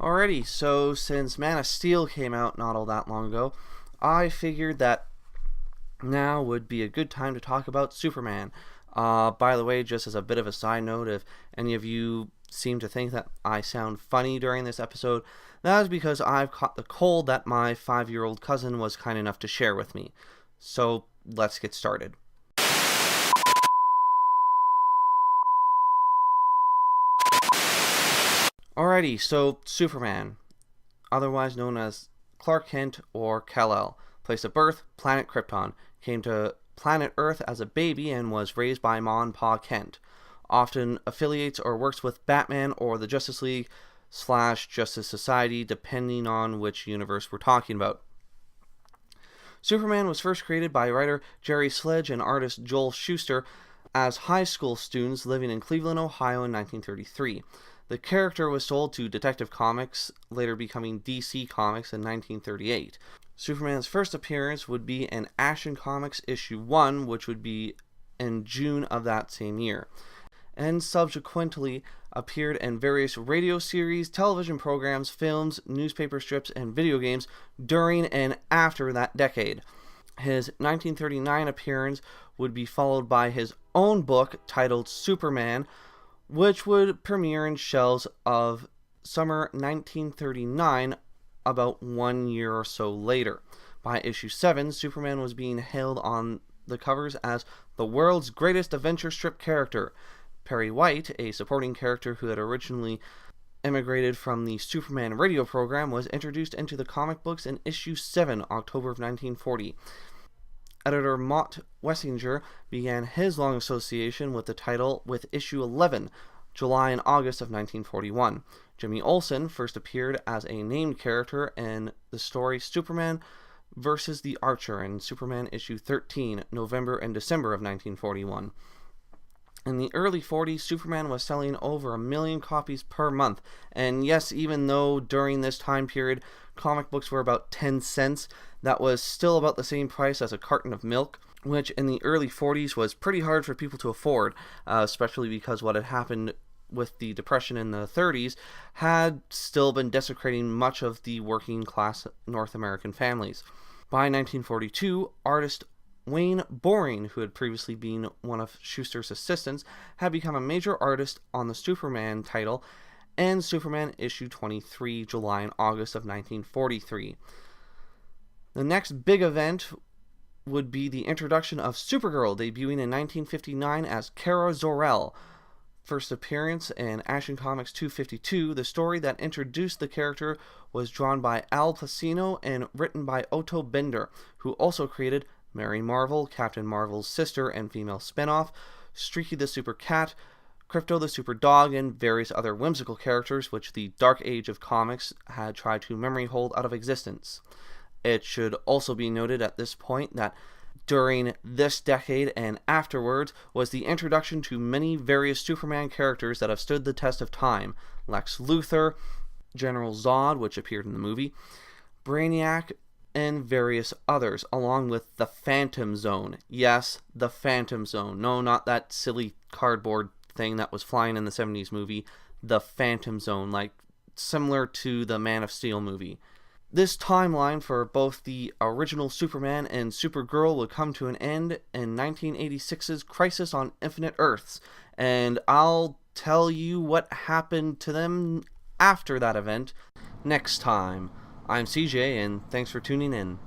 Alrighty, so since Man of Steel came out not all that long ago, I figured that now would be a good time to talk about Superman. By the way, just as a bit of a side note, if any of you seem to think that I sound funny during this episode, that is because I've caught the cold that my 5-year-old cousin was kind enough to share with me. So let's get started. Alrighty, so Superman, otherwise known as Clark Kent or Kal-El, place of birth, planet Krypton, came to planet Earth as a baby and was raised by Ma and Pa Kent. Often affiliates or works with Batman or the Justice League / Justice Society, depending on which universe we're talking about. Superman was first created by writer Jerry Sledge and artist Joel Shuster as high school students living in Cleveland, Ohio in 1933. The character was sold to Detective Comics, later becoming DC Comics in 1938. Superman's first appearance would be in Action Comics issue 1, which would be in June of that same year, and subsequently appeared in various radio series, television programs, films, newspaper strips, and video games during and after that decade. His 1939 appearance would be followed by his own book titled Superman, which would premiere in shelves of summer 1939, about 1 year or so later. By issue 7, Superman was being hailed on the covers as the world's greatest adventure strip character. Perry White, a supporting character who had originally immigrated from the Superman radio program, was introduced into the comic books in issue 7, October of 1940. Editor Mott Wessinger began his long association with the title with issue 11, July and August of 1941. Jimmy Olsen first appeared as a named character in the story Superman vs. the Archer in Superman issue 13, November and December of 1941. In the early 40s, Superman was selling over 1 million copies per month, and yes, even though during this time period comic books were about 10 cents, that was still about the same price as a carton of milk, which in the early 40s was pretty hard for people to afford, especially because what had happened with the Depression in the 30s had still been desecrating much of the working class North American families. By 1942, artist Wayne Boring, who had previously been one of Shuster's assistants, had become a major artist on the Superman title and Superman issue 23, July and August of 1943. The next big event would be the introduction of Supergirl, debuting in 1959 as Kara Zor-El. First appearance in Action Comics 252, the story that introduced the character was drawn by Al Pacino and written by Otto Bender, who also created Mary Marvel, Captain Marvel's sister and female spinoff, Streaky the Super Cat, Crypto the Super Dog, and various other whimsical characters which the Dark Age of comics had tried to memory hold out of existence. It should also be noted at this point that during this decade and afterwards was the introduction to many various Superman characters that have stood the test of time. Lex Luthor, General Zod, which appeared in the movie, Brainiac, and various others, along with the Phantom Zone. Yes, the Phantom Zone. No, not that silly cardboard thing that was flying in the 70s movie. The Phantom Zone, like similar to the Man of Steel movie. This timeline for both the original Superman and Supergirl would come to an end in 1986's Crisis on Infinite Earths, and I'll tell you what happened to them after that event next time. I'm CJ, and thanks for tuning in.